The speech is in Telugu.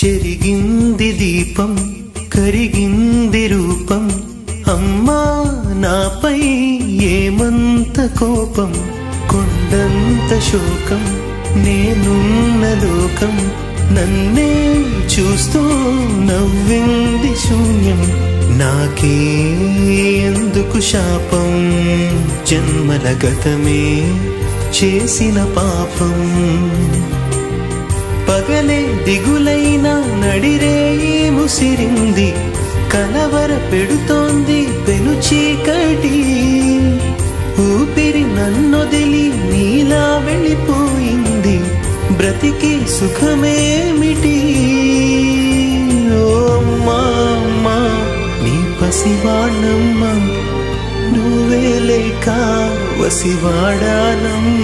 చెరిగింది దీపం కరిగింది రూపం అమ్మా నాపై ఏమంత కోపం కొండంత శోకం నేనున్న లోకం నన్నే చూస్తూ నవ్వింది శూన్యం నాకే ఎందుకు శాపం జన్మల గతమే చేసిన పాపం పగలే దిగులైన నడిరేయి ముసిరింది కలవర పెడుతోంది పెను చీకటి ఊపిరి నన్నొదిలి నీలా వెళ్ళిపోయింది బ్రతికి సుఖమేమిటి ఓ అమ్మా నీ పసివాణమ్మ నువ్వే లేక వసివాడానమ్మ